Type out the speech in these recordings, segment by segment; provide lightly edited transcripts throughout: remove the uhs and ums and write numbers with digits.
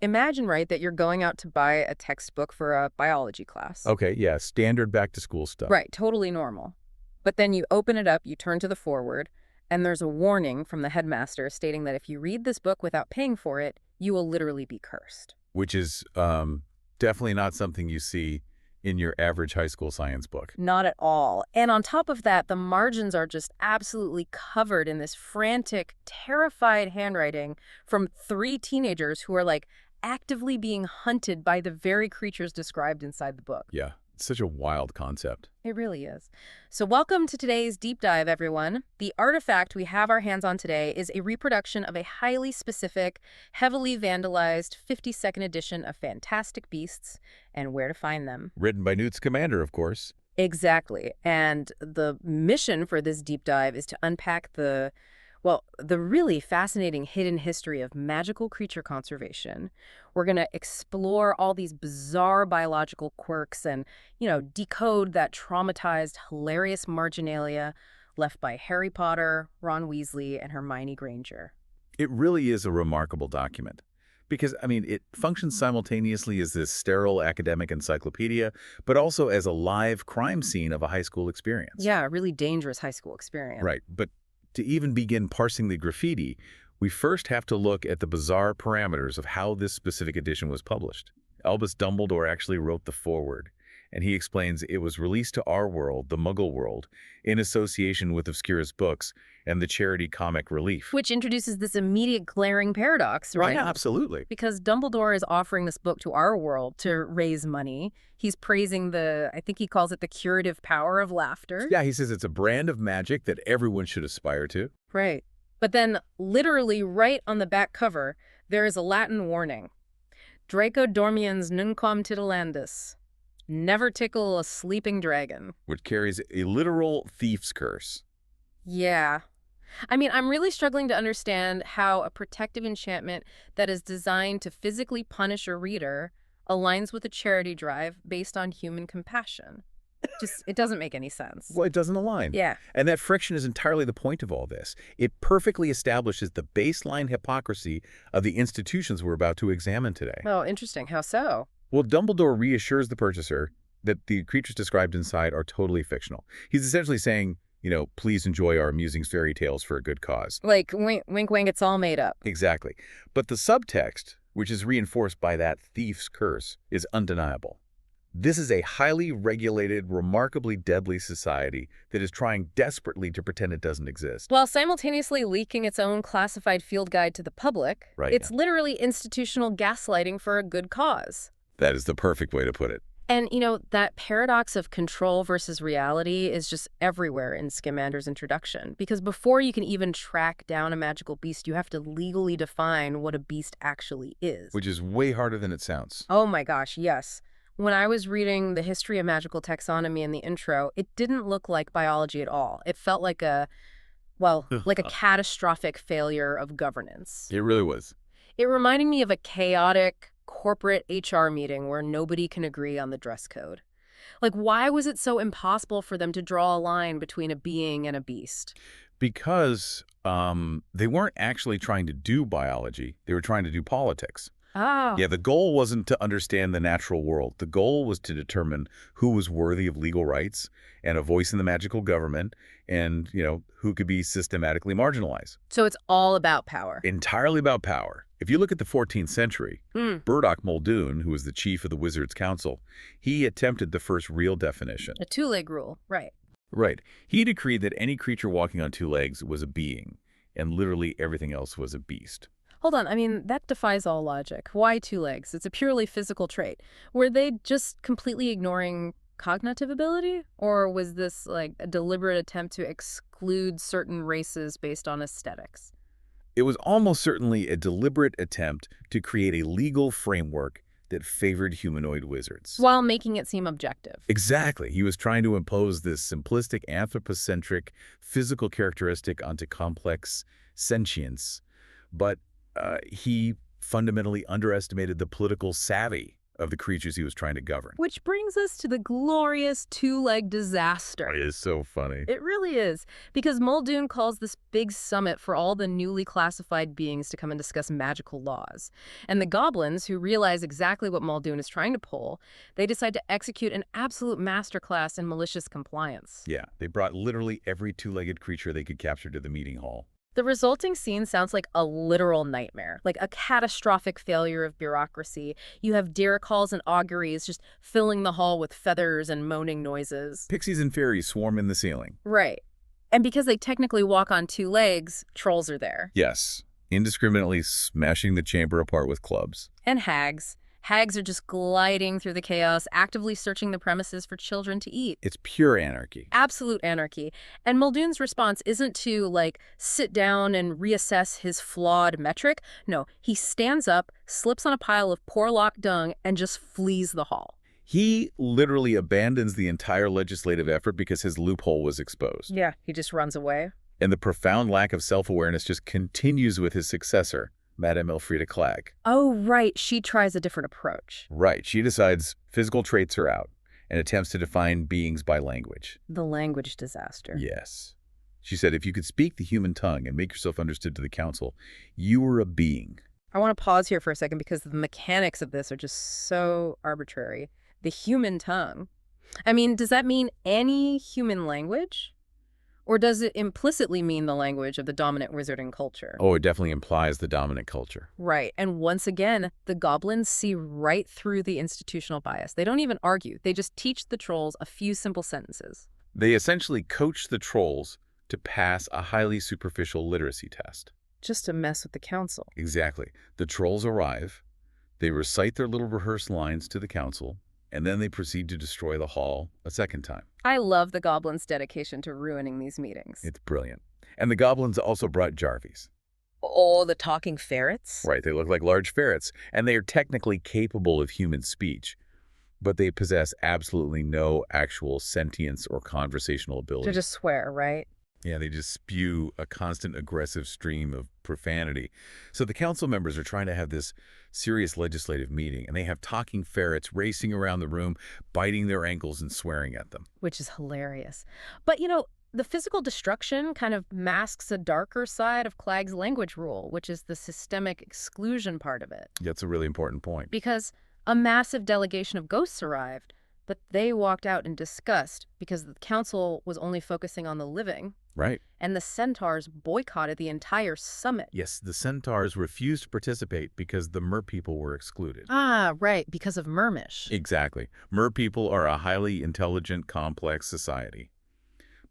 imagine, right, that you're going out to buy a textbook for a biology class. Okay, yeah, standard back-to-school stuff. Right, totally normal. But then you open it up, you turn to the foreword, and there's a warning from the headmaster stating that if you read this book without paying for it, you will literally be cursed. Which is definitely not something you see in your average high school science book. Not at all. And on top of that, the margins are just absolutely covered in this frantic, terrified handwriting from three teenagers who are like actively being hunted by the very creatures described inside the book. Yeah, it's such a wild concept. It really is. So welcome to today's deep dive, everyone. The artifact we have our hands on today is a reproduction of a highly specific, heavily vandalized 52nd edition of Fantastic Beasts and Where to Find Them. Written by Newt Scamander, of course. Exactly. And the mission for this deep dive is to unpack the really fascinating hidden history of magical creature conservation. We're going to explore all these bizarre biological quirks and, decode that traumatized, hilarious marginalia left by Harry Potter, Ron Weasley, and Hermione Granger. It really is a remarkable document. Because, it functions simultaneously as this sterile academic encyclopedia, but also as a live crime scene of a high school experience. Yeah, a really dangerous high school experience. Right, but to even begin parsing the graffiti, we first have to look at the bizarre parameters of how this specific edition was published. Albus Dumbledore actually wrote the foreword, and he explains it was released to our world, the Muggle world, in association with Obscurus Books and the charity Comic Relief. Which introduces this immediate glaring paradox, right? Yeah, absolutely. Because Dumbledore is offering this book to our world to raise money. He's praising I think he calls it the curative power of laughter. Yeah, he says it's a brand of magic that everyone should aspire to. Right. But then, literally right on the back cover, there is a Latin warning. Draco dormiens nunquam titilandus. Never tickle a sleeping dragon. Which carries a literal thief's curse. Yeah. I'm really struggling to understand how a protective enchantment that is designed to physically punish a reader aligns with a charity drive based on human compassion. It doesn't make any sense. Well, it doesn't align. Yeah. And that friction is entirely the point of all this. It perfectly establishes the baseline hypocrisy of the institutions we're about to examine today. Oh, interesting. How so? Well, Dumbledore reassures the purchaser that the creatures described inside are totally fictional. He's essentially saying, please enjoy our amusing fairy tales for a good cause. Like, wink, wink, it's all made up. Exactly. But the subtext, which is reinforced by that thief's curse, is undeniable. This is a highly regulated, remarkably deadly society that is trying desperately to pretend it doesn't exist. While simultaneously leaking its own classified field guide to the public, Right, it's literally institutional gaslighting for a good cause. That is the perfect way to put it. And, that paradox of control versus reality is just everywhere in Scamander's introduction. Because before you can even track down a magical beast, you have to legally define what a beast actually is. Which is way harder than it sounds. Oh my gosh, yes. When I was reading the history of magical taxonomy in the intro, it didn't look like biology at all. It felt like a catastrophic failure of governance. It really was. It reminded me of a chaotic corporate HR meeting where nobody can agree on the dress code. Like, why was it so impossible for them to draw a line between a being and a beast? Because they weren't actually trying to do biology. They were trying to do politics. Oh. Yeah, the goal wasn't to understand the natural world. The goal was to determine who was worthy of legal rights and a voice in the magical government and, who could be systematically marginalized. So it's all about power. Entirely about power. If you look at the 14th century, Burdock Muldoon, who was the chief of the Wizards' Council, he attempted the first real definition. A two-leg rule, right. Right. He decreed that any creature walking on two legs was a being, and literally everything else was a beast. Hold on, that defies all logic. Why two legs? It's a purely physical trait. Were they just completely ignoring cognitive ability? Or was this like a deliberate attempt to exclude certain races based on aesthetics? It was almost certainly a deliberate attempt to create a legal framework that favored humanoid wizards. While making it seem objective. Exactly. He was trying to impose this simplistic, anthropocentric, physical characteristic onto complex sentience. But he fundamentally underestimated the political savvy of the creatures he was trying to govern. Which brings us to the glorious two-leg disaster. It is so funny. It really is, because Muldoon calls this big summit for all the newly classified beings to come and discuss magical laws. And the goblins, who realize exactly what Muldoon is trying to pull, they decide to execute an absolute masterclass in malicious compliance. Yeah, they brought literally every two-legged creature they could capture to the meeting hall. The resulting scene sounds like a literal nightmare, like a catastrophic failure of bureaucracy. You have Derek halls and auguries just filling the hall with feathers and moaning noises. Pixies and fairies swarm in the ceiling. Right. And because they technically walk on two legs, trolls are there. Yes, indiscriminately smashing the chamber apart with clubs. And hags. Hags are just gliding through the chaos, actively searching the premises for children to eat. It's pure anarchy. Absolute anarchy. And Muldoon's response isn't to, sit down and reassess his flawed metric. No, he stands up, slips on a pile of Porlock dung, and just flees the hall. He literally abandons the entire legislative effort because his loophole was exposed. Yeah, he just runs away. And the profound lack of self-awareness just continues with his successor, Madame Elfrida Clegg. Oh, right. She tries a different approach. Right. She decides physical traits are out and attempts to define beings by language. The language disaster. Yes. She said if you could speak the human tongue and make yourself understood to the council, you were a being. I want to pause here for a second because the mechanics of this are just so arbitrary. The human tongue. I mean, does that mean any human language? Or does it implicitly mean the language of the dominant wizarding culture? Oh, it definitely implies the dominant culture. Right. And once again, the goblins see right through the institutional bias. They don't even argue. They just teach the trolls a few simple sentences. They essentially coach the trolls to pass a highly superficial literacy test. Just to mess with the council. Exactly. The trolls arrive, they recite their little rehearsed lines to the council, and then they proceed to destroy the hall a second time. I love the goblins' dedication to ruining these meetings. It's brilliant. And the goblins also brought Jarvies. Oh, the talking ferrets? Right, they look like large ferrets, and they are technically capable of human speech, but they possess absolutely no actual sentience or conversational ability. To just swear, right? Yeah, they just spew a constant aggressive stream of profanity. So the council members are trying to have this serious legislative meeting, and they have talking ferrets racing around the room, biting their ankles and swearing at them. Which is hilarious. But, the physical destruction kind of masks a darker side of Clagg's language rule, which is the systemic exclusion part of it. That's a really important point. Because a massive delegation of ghosts arrived, but they walked out in disgust because the council was only focusing on the living. Right. And the centaurs boycotted the entire summit. Yes, the centaurs refused to participate because the mer people were excluded. Ah, right, because of Mermish. Exactly. Mer people are a highly intelligent, complex society.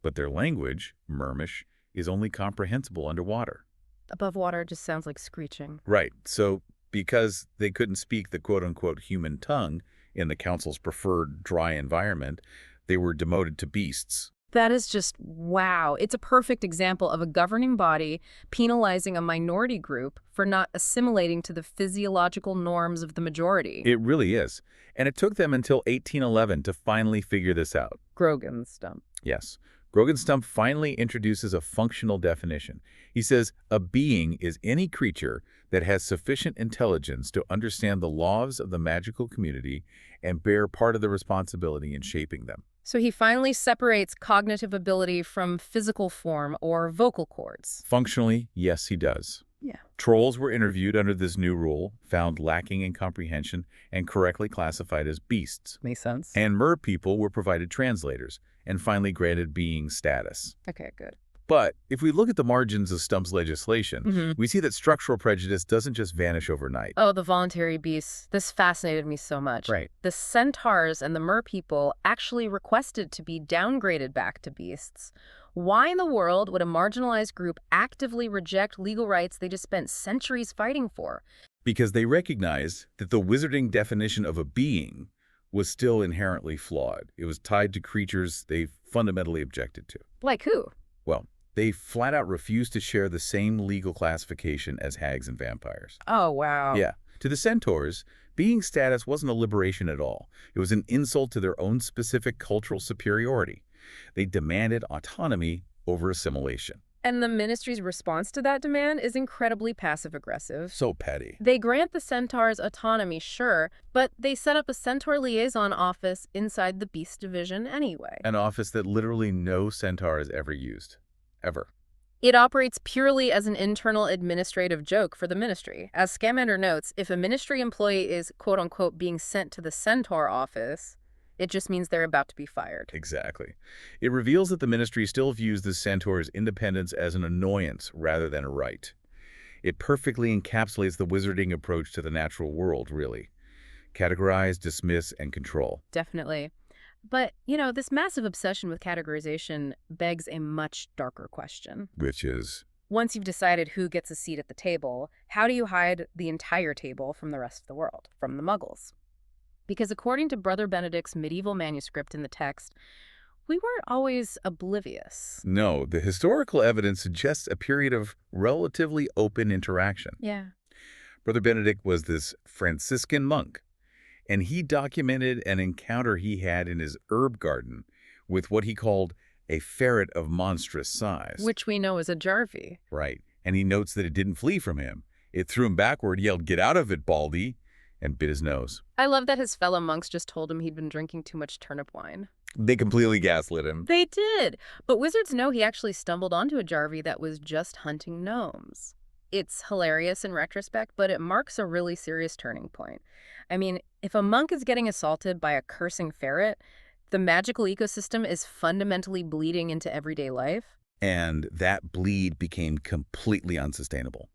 But their language, Mermish, is only comprehensible underwater. Above water just sounds like screeching. Right. So because they couldn't speak the quote-unquote human tongue in the council's preferred dry environment, they were demoted to beasts. That is just, wow. It's a perfect example of a governing body penalizing a minority group for not assimilating to the physiological norms of the majority. It really is. And it took them until 1811 to finally figure this out. Grogan's stump. Yes. Grogan-Stump finally introduces a functional definition. He says, a being is any creature that has sufficient intelligence to understand the laws of the magical community and bear part of the responsibility in shaping them. So he finally separates cognitive ability from physical form or vocal cords. Functionally, yes, he does. Yeah. Trolls were interviewed under this new rule, found lacking in comprehension, and correctly classified as beasts. Makes sense. And mer people were provided translators, and finally granted being status. Okay, good. But if we look at the margins of Stump's legislation, we see that structural prejudice doesn't just vanish overnight. Oh, the voluntary beasts. This fascinated me so much. Right. The centaurs and the mer people actually requested to be downgraded back to beasts. Why in the world would a marginalized group actively reject legal rights they just spent centuries fighting for? Because they recognized that the wizarding definition of a being was still inherently flawed. It was tied to creatures they fundamentally objected to. Like who? Well, they flat out refused to share the same legal classification as hags and vampires. Oh, wow. Yeah. To the centaurs, being status wasn't a liberation at all. It was an insult to their own specific cultural superiority. They demanded autonomy over assimilation. And the ministry's response to that demand is incredibly passive-aggressive. So petty. They grant the centaurs autonomy, sure, but they set up a centaur liaison office inside the beast division anyway. An office that literally no centaur has ever used. Ever. It operates purely as an internal administrative joke for the ministry. As Scamander notes, if a ministry employee is, quote-unquote, being sent to the centaur office, it just means they're about to be fired. Exactly. It reveals that the ministry still views the centaur's independence as an annoyance rather than a right. It perfectly encapsulates the wizarding approach to the natural world, really. Categorize, dismiss, and control. Definitely. But, this massive obsession with categorization begs a much darker question. Which is? Once you've decided who gets a seat at the table, how do you hide the entire table from the rest of the world, from the Muggles? Because according to Brother Benedict's medieval manuscript in the text, we weren't always oblivious. No, the historical evidence suggests a period of relatively open interaction. Yeah. Brother Benedict was this Franciscan monk, and he documented an encounter he had in his herb garden with what he called a ferret of monstrous size. Which we know is a Jarvie. Right. And he notes that it didn't flee from him. It threw him backward, yelled, "Get out of it, Baldy," and bit his nose. I love that his fellow monks just told him he'd been drinking too much turnip wine. They completely gaslit him. They did. But wizards know he actually stumbled onto a Jarvie that was just hunting gnomes. It's hilarious in retrospect, but it marks a really serious turning point. I mean, if a monk is getting assaulted by a cursing ferret, the magical ecosystem is fundamentally bleeding into everyday life. And that bleed became completely unsustainable.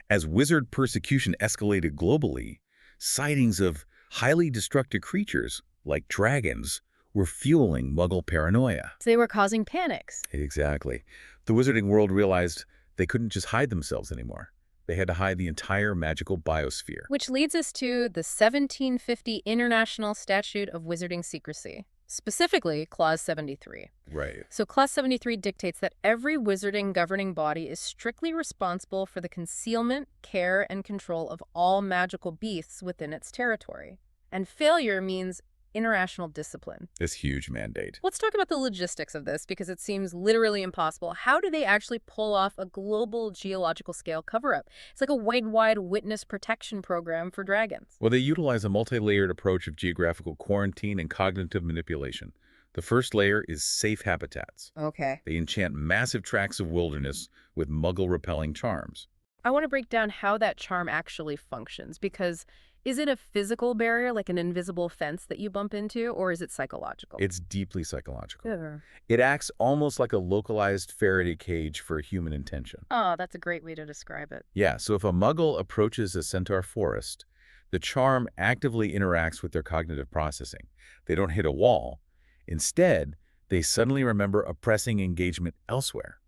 As wizard persecution escalated globally, sightings of highly destructive creatures, like dragons, were fueling Muggle paranoia. They were causing panics. Exactly. The wizarding world realized they couldn't just hide themselves anymore. They had to hide the entire magical biosphere. Which leads us to the 1750 International Statute of Wizarding Secrecy, specifically Clause 73. Right. So Clause 73 dictates that every wizarding governing body is strictly responsible for the concealment, care, and control of all magical beasts within its territory. And failure means international discipline. This huge mandate. Let's talk about the logistics of this because it seems literally impossible. How do they actually pull off a global geological scale cover-up? It's like a wide witness protection program for dragons. Well, they utilize a multi-layered approach of geographical quarantine and cognitive manipulation. The first layer is safe habitats. Okay. They enchant massive tracts of wilderness with Muggle-repelling charms. I want to break down how that charm actually functions because is it a physical barrier, like an invisible fence that you bump into, or is it psychological? It's deeply psychological. Yeah. It acts almost like a localized Faraday cage for human intention. Oh, that's a great way to describe it. Yeah, so if a Muggle approaches a centaur forest, the charm actively interacts with their cognitive processing. They don't hit a wall. Instead, they suddenly remember a pressing engagement elsewhere,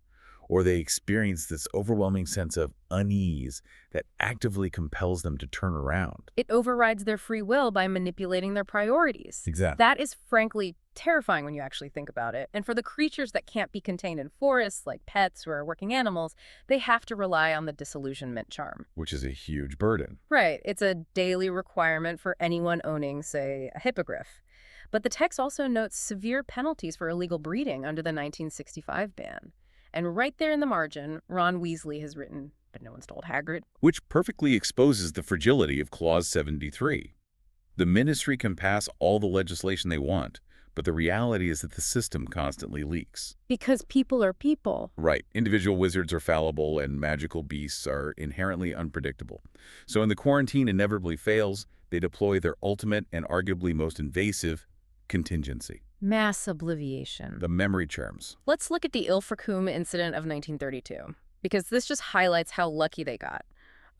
or they experience this overwhelming sense of unease that actively compels them to turn around. It overrides their free will by manipulating their priorities. Exactly. That is frankly terrifying when you actually think about it. And for the creatures that can't be contained in forests, like pets or working animals, they have to rely on the disillusionment charm. Which is a huge burden. Right. It's a daily requirement for anyone owning, say, a hippogriff. But the text also notes severe penalties for illegal breeding under the 1965 ban. And right there in the margin, Ron Weasley has written, but no one's told Hagrid. Which perfectly exposes the fragility of Clause 73. The ministry can pass all the legislation they want, but the reality is that the system constantly leaks. Because people are people. Right. Individual wizards are fallible and magical beasts are inherently unpredictable. So when the quarantine inevitably fails, they deploy their ultimate and arguably most invasive contingency. Mass obliviation. The memory charms. Let's look at the Ilfracombe incident of 1932, because this just highlights how lucky they got.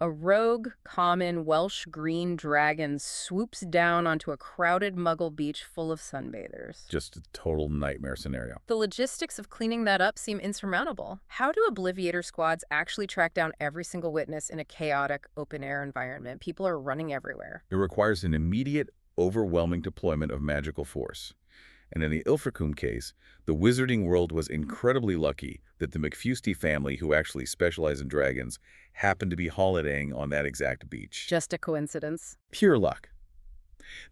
A rogue, common Welsh green dragon swoops down onto a crowded Muggle beach full of sunbathers. Just a total nightmare scenario. The logistics of cleaning that up seem insurmountable. How do Obliviator squads actually track down every single witness in a chaotic, open-air environment? People are running everywhere. It requires an immediate, overwhelming deployment of magical force. And in the Ilfracombe case, the wizarding world was incredibly lucky that the McFusty family, who actually specialize in dragons, happened to be holidaying on that exact beach. Just a coincidence. Pure luck.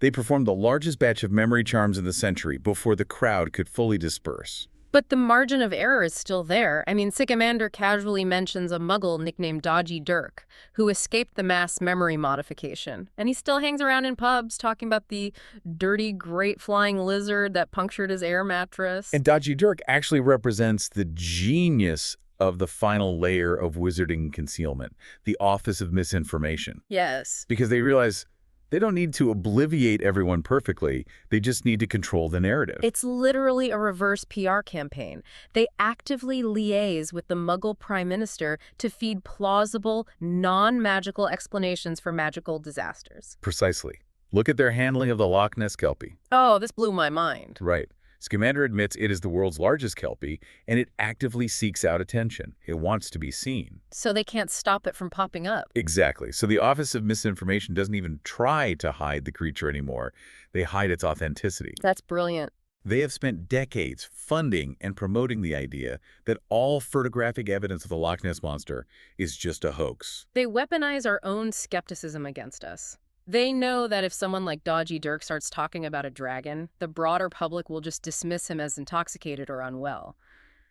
They performed the largest batch of memory charms in the century before the crowd could fully disperse. But the margin of error is still there. I mean, Scamander casually mentions a muggle nicknamed Dodgy Dirk, who escaped the mass memory modification. And he still hangs around in pubs talking about the dirty, great flying lizard that punctured his air mattress. And Dodgy Dirk actually represents the genius of the final layer of wizarding concealment, the Office of Misinformation. Yes. Because they realize they don't need to obliviate everyone perfectly. They just need to control the narrative. It's literally a reverse PR campaign. They actively liaise with the Muggle Prime Minister to feed plausible, non-magical explanations for magical disasters. Precisely. Look at their handling of the Loch Ness Kelpie. Oh, this blew my mind. Right. Scamander admits it is the world's largest Kelpie, and it actively seeks out attention. It wants to be seen. So they can't stop it from popping up. Exactly. So the Office of Misinformation doesn't even try to hide the creature anymore. They hide its authenticity. That's brilliant. They have spent decades funding and promoting the idea that all photographic evidence of the Loch Ness Monster is just a hoax. They weaponize our own skepticism against us. They know that if someone like Dodgy Dirk starts talking about a dragon, the broader public will just dismiss him as intoxicated or unwell.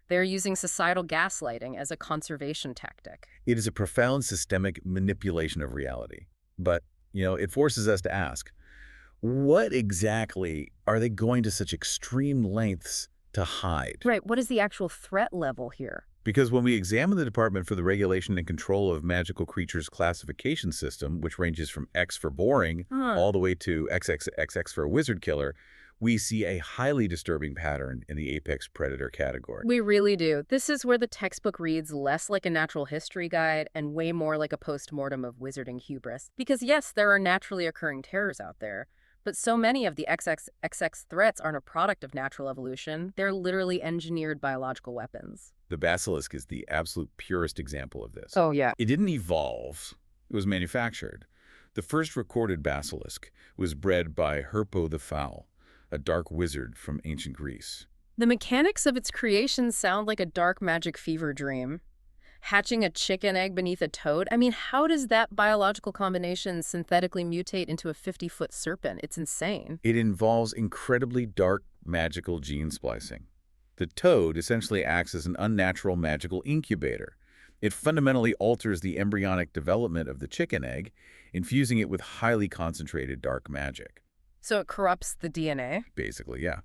They're using societal gaslighting as a conservation tactic. It is a profound systemic manipulation of reality. But, it forces us to ask, what exactly are they going to such extreme lengths to hide? Right, what is the actual threat level here? Because when we examine the Department for the Regulation and Control of Magical Creatures classification system, which ranges from X for boring all the way to XXXX for a wizard killer, we see a highly disturbing pattern in the apex predator category. We really do. This is where the textbook reads less like a natural history guide and way more like a post-mortem of wizarding hubris. Because yes, there are naturally occurring terrors out there, but so many of the XXXX threats aren't a product of natural evolution. They're literally engineered biological weapons. The basilisk is the absolute purest example of this. Oh, yeah. It didn't evolve. It was manufactured. The first recorded basilisk was bred by Herpo the Foul, a dark wizard from ancient Greece. The mechanics of its creation sound like a dark magic fever dream. Hatching a chicken egg beneath a toad? I mean, how does that biological combination synthetically mutate into a 50-foot serpent? It's insane. It involves incredibly dark magical gene splicing. The toad essentially acts as an unnatural magical incubator. It fundamentally alters the embryonic development of the chicken egg, infusing it with highly concentrated dark magic. So it corrupts the DNA? Basically, yeah.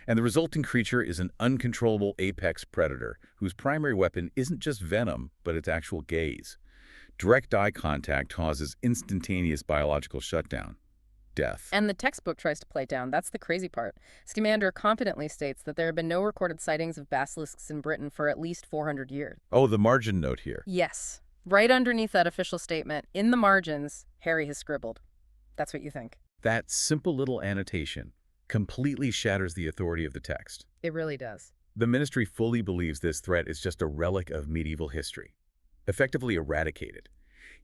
And the resulting creature is an uncontrollable apex predator whose primary weapon isn't just venom, but its actual gaze. Direct eye contact causes instantaneous biological shutdown. Death. And the textbook tries to play down. That's the crazy part. Scamander confidently states that there have been no recorded sightings of basilisks in Britain for at least 400 years. Oh, the margin note here. Yes. Right underneath that official statement, in the margins, Harry has scribbled. That's what you think. That simple little annotation completely shatters the authority of the text. It really does. The ministry fully believes this threat is just a relic of medieval history, effectively eradicated.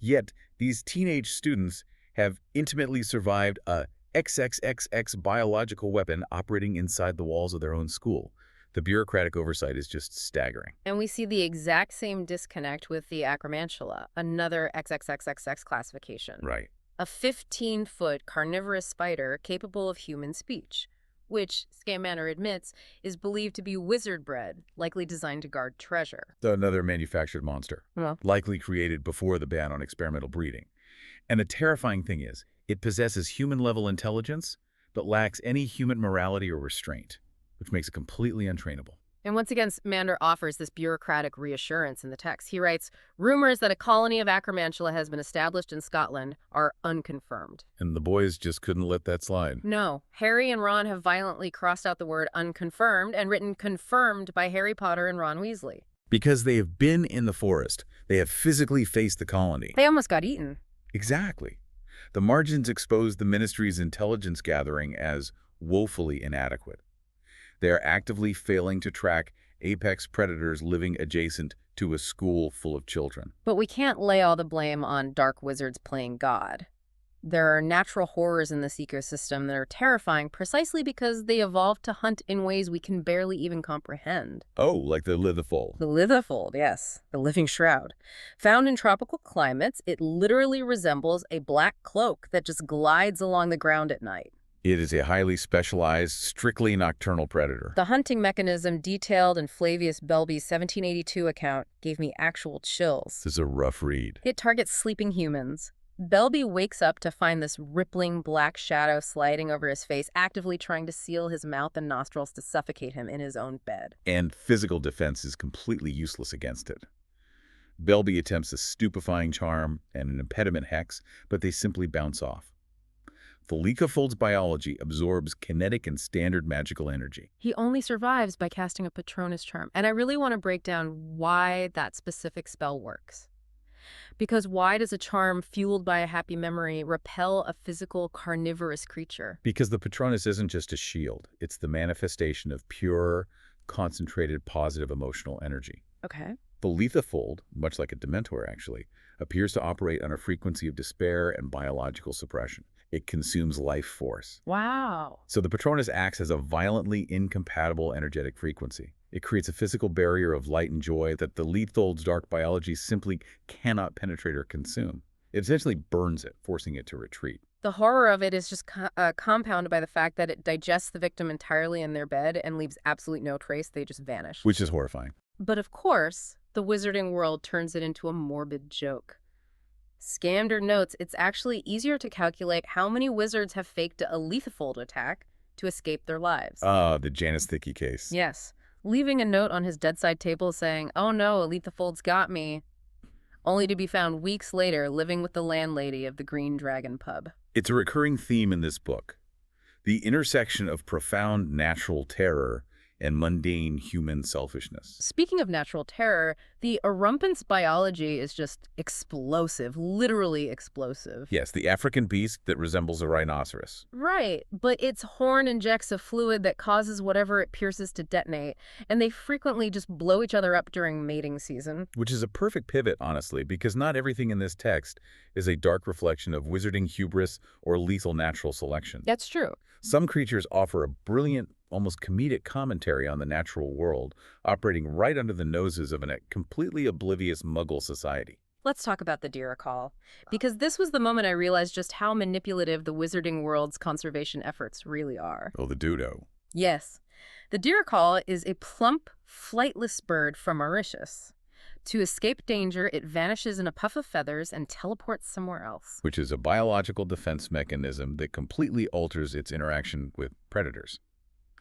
Yet, these teenage students have intimately survived a XXXX biological weapon operating inside the walls of their own school. The bureaucratic oversight is just staggering. And we see the exact same disconnect with the Acromantula, another XXXXX classification. Right. A 15-foot carnivorous spider capable of human speech, which, Scamander admits, is believed to be wizard-bred, likely designed to guard treasure. Another manufactured monster, Well, likely created before the ban on experimental breeding. And the terrifying thing is, it possesses human-level intelligence, but lacks any human morality or restraint, which makes it completely untrainable. and once again, Scamander offers this bureaucratic reassurance in the text. He writes, rumors that a colony of Acromantula has been established in Scotland are unconfirmed. And the boys just couldn't let that slide. No, Harry and Ron have violently crossed out the word unconfirmed and written confirmed by Harry Potter and Ron Weasley. Because they have been in the forest. They have physically faced the colony. They almost got eaten. Exactly. The margins expose the ministry's intelligence gathering as woefully inadequate. They are actively failing to track apex predators living adjacent to a school full of children. But we can't lay all the blame on dark wizards playing God. There are natural horrors in this ecosystem that are terrifying precisely because they evolved to hunt in ways we can barely even comprehend. Oh, like the lithofold. The lithofold, yes, the living shroud. Found in tropical climates, it literally resembles a black cloak that just glides along the ground at night. It is a highly specialized, strictly nocturnal predator. The hunting mechanism detailed in Flavius Belby's 1782 account gave me actual chills. This is a rough read. It targets sleeping humans. Belby wakes up to find this rippling black shadow sliding over his face, actively trying to seal his mouth and nostrils to suffocate him in his own bed. And physical defense is completely useless against it. Belby attempts a stupefying charm and an impediment hex, but they simply bounce off. The Leacafold's biology absorbs kinetic and standard magical energy. He only survives by casting a Patronus charm, and I really want to break down why that specific spell works. Because why does a charm fueled by a happy memory repel a physical carnivorous creature? Because the Patronus isn't just a shield, it's the manifestation of pure, concentrated, positive emotional energy. Okay. The Leacafold, much like a Dementor actually, appears to operate on a frequency of despair and biological suppression. It consumes life force. Wow. So the Patronus acts as a violently incompatible energetic frequency. It creates a physical barrier of light and joy that the Lethold's dark biology simply cannot penetrate or consume. It essentially burns it, forcing it to retreat. The horror of it is just compounded by the fact that it digests the victim entirely in their bed and leaves absolutely no trace. They just vanish. Which is horrifying. But of course, the wizarding world turns it into a morbid joke. Scamander notes it's actually easier to calculate how many wizards have faked a Leacafold attack to escape their lives. The Janus Thicky case. Yes. Leaving a note on his bedside table saying, "Oh no, a Leacafold's got me," only to be found weeks later living with the landlady of the Green Dragon pub. It's a recurring theme in this book. The intersection of profound natural terror and mundane human selfishness. Speaking of natural terror, the Erumpent's biology is just explosive, literally explosive. Yes, the African beast that resembles a rhinoceros. Right, but its horn injects a fluid that causes whatever it pierces to detonate, and they frequently just blow each other up during mating season. Which is a perfect pivot, honestly, because not everything in this text is a dark reflection of wizarding hubris or lethal natural selection. That's true. Some creatures offer a brilliant, almost comedic commentary on the natural world, operating right under the noses of a completely oblivious Muggle society. Let's talk about the Deeracall, because this was the moment I realized just how manipulative the wizarding world's conservation efforts really are. Oh, the Dudo. Yes. The Deeracall is a plump, flightless bird from Mauritius. To escape danger, it vanishes in a puff of feathers and teleports somewhere else. Which is a biological defense mechanism that completely alters its interaction with predators.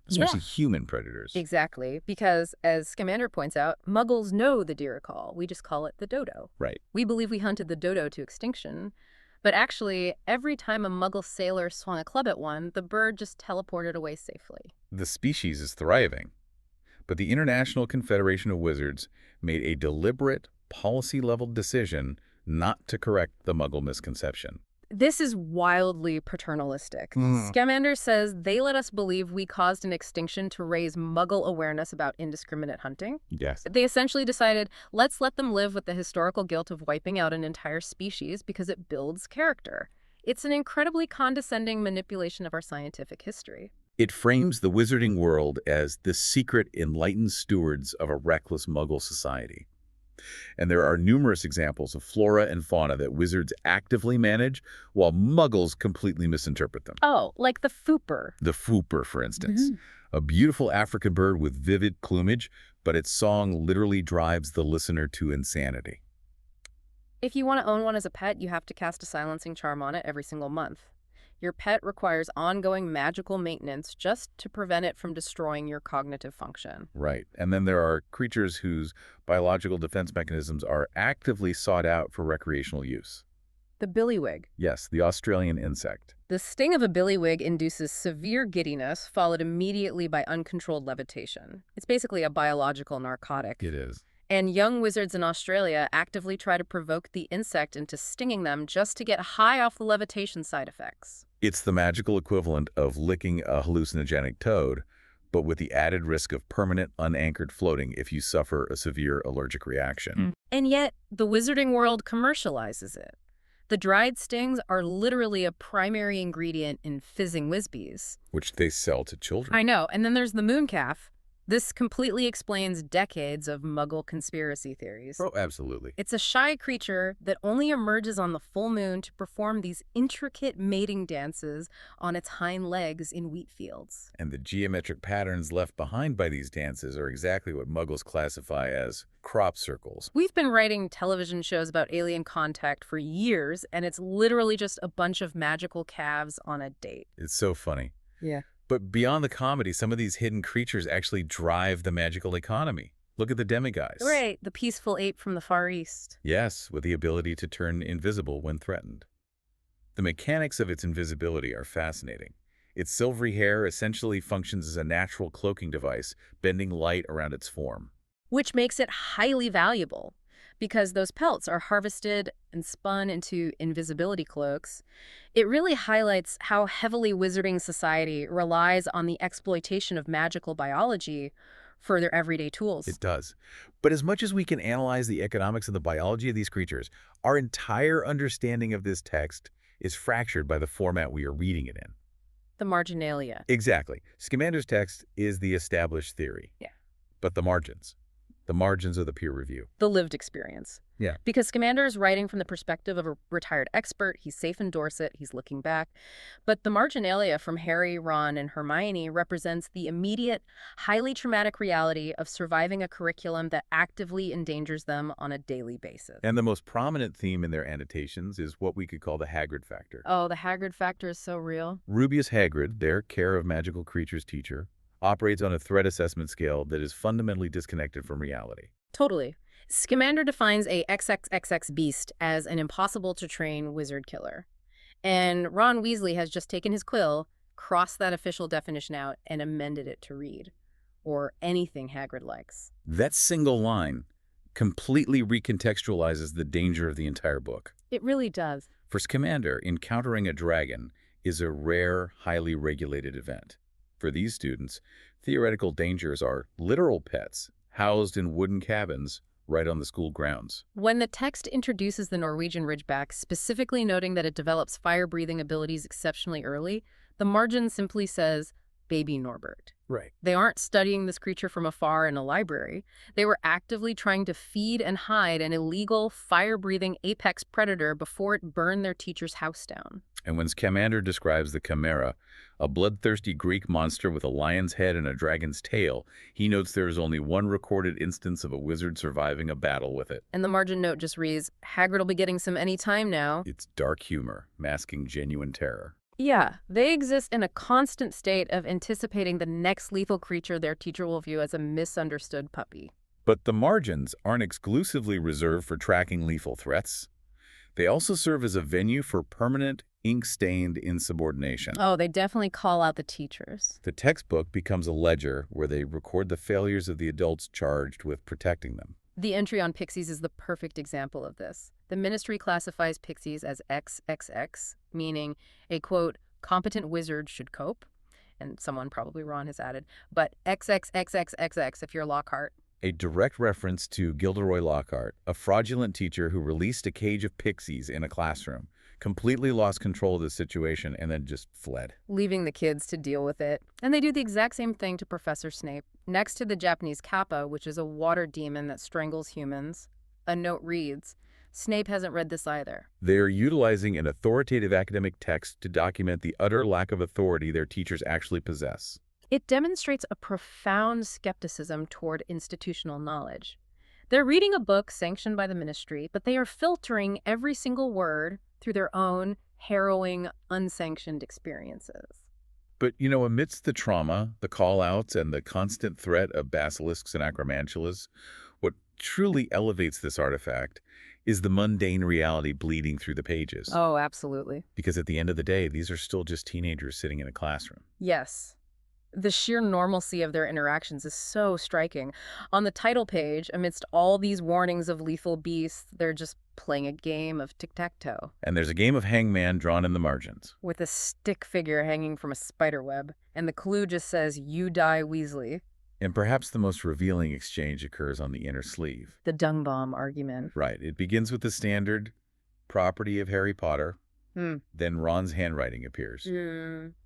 Especially human predators. Exactly, because, as Scamander points out, Muggles know the Deeracall. We just call it the dodo. Right. We believe we hunted the dodo to extinction, but actually, every time a Muggle sailor swung a club at one, the bird just teleported away safely. The species is thriving, but the International Confederation of Wizards made a deliberate, policy-level decision not to correct the Muggle misconception. This is wildly paternalistic. Scamander says they let us believe we caused an extinction to raise Muggle awareness about indiscriminate hunting. Yes. They essentially decided, let's let them live with the historical guilt of wiping out an entire species because it builds character. It's an incredibly condescending manipulation of our scientific history. It frames the wizarding world as the secret, enlightened stewards of a reckless Muggle society. And there are numerous examples of flora and fauna that wizards actively manage, while Muggles completely misinterpret them. Oh, like the Fooper. The Fooper, for instance. A beautiful African bird with vivid plumage, but its song literally drives the listener to insanity. If you want to own one as a pet, you have to cast a silencing charm on it every single month. Your pet requires ongoing magical maintenance just to prevent it from destroying your cognitive function. Right. And then there are creatures whose biological defense mechanisms are actively sought out for recreational use. The billywig. Yes, the Australian insect. The sting of a billywig induces severe giddiness, followed immediately by uncontrolled levitation. It's basically a biological narcotic. It is. And young wizards in Australia actively try to provoke the insect into stinging them just to get high off the levitation side effects. It's the magical equivalent of licking a hallucinogenic toad, but with the added risk of permanent unanchored floating if you suffer a severe allergic reaction. And yet, the wizarding world commercializes it. The dried stings are literally a primary ingredient in fizzing whizbees. Which they sell to children. I know. And then there's the mooncalf, This completely explains decades of Muggle conspiracy theories. Oh, absolutely. It's a shy creature that only emerges on the full moon to perform these intricate mating dances on its hind legs in wheat fields. And the geometric patterns left behind by these dances are exactly what Muggles classify as crop circles. We've been writing television shows about alien contact for years, and it's literally just a bunch of magical calves on a date. It's so funny. Yeah. But beyond the comedy, some of these hidden creatures actually drive the magical economy. Look at the demigods. Right, the peaceful ape from the Far East. Yes, with the ability to turn invisible when threatened. The mechanics of its invisibility are fascinating. Its silvery hair essentially functions as a natural cloaking device, bending light around its form. Which makes it highly valuable, because those pelts are harvested and spun into invisibility cloaks. It really highlights how heavily wizarding society relies on the exploitation of magical biology for their everyday tools. It does. But as much as we can analyze the economics and the biology of these creatures, our entire understanding of this text is fractured by the format we are reading it in. The marginalia. Exactly. Scamander's text is the established theory. Yeah. But the margins are the peer review. The lived experience. Yeah. Because Scamander is writing from the perspective of a retired expert. He's safe in Dorset. He's looking back. But the marginalia from Harry, Ron, and Hermione represents the immediate, highly traumatic reality of surviving a curriculum that actively endangers them on a daily basis. And the most prominent theme in their annotations is what we could call the Hagrid factor. Oh, the Hagrid factor is so real. Rubius Hagrid, their care of magical creatures teacher, operates on a threat assessment scale that is fundamentally disconnected from reality. Totally. Scamander defines a XXXX beast as an impossible-to-train wizard killer. And Ron Weasley has just taken his quill, crossed that official definition out, and amended it to read, or anything Hagrid likes. That single line completely recontextualizes the danger of the entire book. It really does. For Scamander, encountering a dragon is a rare, highly regulated event. For these students, theoretical dangers are literal pets housed in wooden cabins right on the school grounds. When the text introduces the Norwegian Ridgeback, specifically noting that it develops fire-breathing abilities exceptionally early, the margin simply says, Baby Norbert. Right. They aren't studying this creature from afar in a library. They were actively trying to feed and hide an illegal, fire-breathing apex predator before it burned their teacher's house down. And when Scamander describes the Chimera, a bloodthirsty Greek monster with a lion's head and a dragon's tail, he notes there is only one recorded instance of a wizard surviving a battle with it. And the margin note just reads, Hagrid will be getting some any time now. It's dark humor, masking genuine terror. Yeah, they exist in a constant state of anticipating the next lethal creature their teacher will view as a misunderstood puppy. But the margins aren't exclusively reserved for tracking lethal threats. They also serve as a venue for permanent, ink-stained insubordination. Oh, they definitely call out the teachers. The textbook becomes a ledger where they record the failures of the adults charged with protecting them. The entry on Pixies is the perfect example of this. The ministry classifies Pixies as XXX, meaning a, quote, competent wizard should cope, and someone, probably Ron, has added, but XXXXXX if you're Lockhart. A direct reference to Gilderoy Lockhart, a fraudulent teacher who released a cage of pixies in a classroom, completely lost control of the situation, and then just fled. Leaving the kids to deal with it. And they do the exact same thing to Professor Snape. Next to the Japanese kappa, which is a water demon that strangles humans, a note reads, Snape hasn't read this either. They are utilizing an authoritative academic text to document the utter lack of authority their teachers actually possess. It demonstrates a profound skepticism toward institutional knowledge. They're reading a book sanctioned by the ministry, but they are filtering every single word through their own harrowing, unsanctioned experiences. But, amidst the trauma, the call-outs, and the constant threat of basilisks and acromantulas, what truly elevates this artifact is the mundane reality bleeding through the pages. Oh, absolutely. Because at the end of the day, these are still just teenagers sitting in a classroom. Yes. The sheer normalcy of their interactions is so striking. On the title page, amidst all these warnings of lethal beasts, they're just playing a game of tic-tac-toe. And there's a game of hangman drawn in the margins. With a stick figure hanging from a spider web. And the clue just says, you die, Weasley. And perhaps the most revealing exchange occurs on the inner sleeve. The dung bomb argument. Right. It begins with the standard property of Harry Potter. Then Ron's handwriting appears,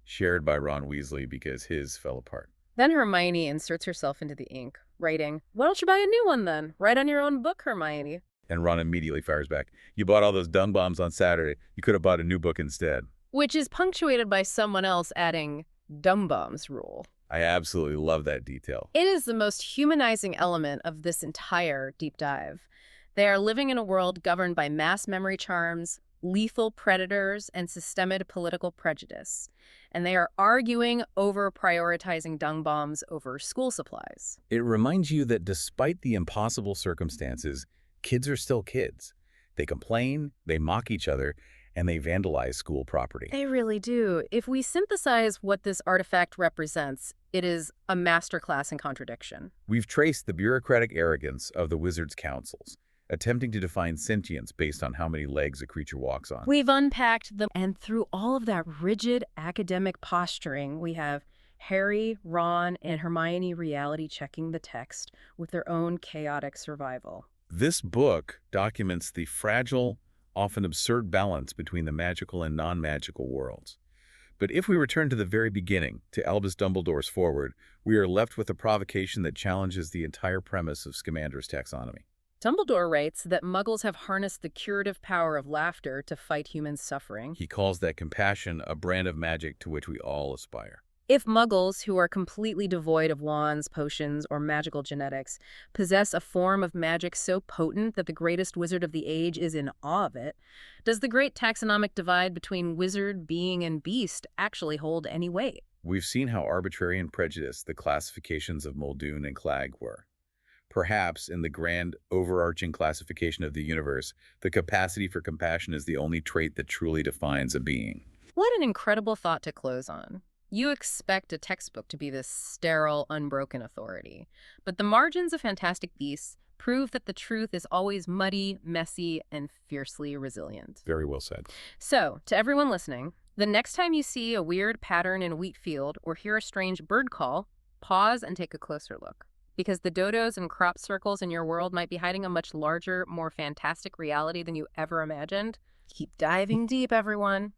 shared by Ron Weasley because his fell apart. Then Hermione inserts herself into the ink, writing, "Why don't you buy a new one then? Write on your own book, Hermione." And Ron immediately fires back. You bought all those dung bombs on Saturday. You could have bought a new book instead. Which is punctuated by someone else adding, "Dumb bombs rule." I absolutely love that detail. It is the most humanizing element of this entire deep dive. They are living in a world governed by mass memory charms, lethal predators, and systemic political prejudice. And they are arguing over prioritizing dung bombs over school supplies. It reminds you that despite the impossible circumstances, kids are still kids. They complain, they mock each other, and they vandalize school property. They really do. If we synthesize what this artifact represents, it is a masterclass in contradiction. We've traced the bureaucratic arrogance of the wizards' councils, attempting to define sentience based on how many legs a creature walks on. We've unpacked them, and through all of that rigid academic posturing, we have Harry, Ron, and Hermione reality checking the text with their own chaotic survival. This book documents the fragile, often absurd balance between the magical and non-magical worlds. But if we return to the very beginning, to Albus Dumbledore's foreword, we are left with a provocation that challenges the entire premise of Scamander's taxonomy. Dumbledore writes that Muggles have harnessed the curative power of laughter to fight human suffering. He calls that compassion a brand of magic to which we all aspire. If Muggles, who are completely devoid of wands, potions, or magical genetics, possess a form of magic so potent that the greatest wizard of the age is in awe of it, does the great taxonomic divide between wizard, being, and beast actually hold any weight? We've seen how arbitrary and prejudiced the classifications of Muldoon and Clag were. Perhaps in the grand, overarching classification of the universe, the capacity for compassion is the only trait that truly defines a being. What an incredible thought to close on. You expect a textbook to be this sterile, unbroken authority. But the margins of Fantastic Beasts prove that the truth is always muddy, messy, and fiercely resilient. Very well said. So, to everyone listening, the next time you see a weird pattern in a wheat field or hear a strange bird call, pause and take a closer look. Because the dodos and crop circles in your world might be hiding a much larger, more fantastic reality than you ever imagined. Keep diving deep, everyone.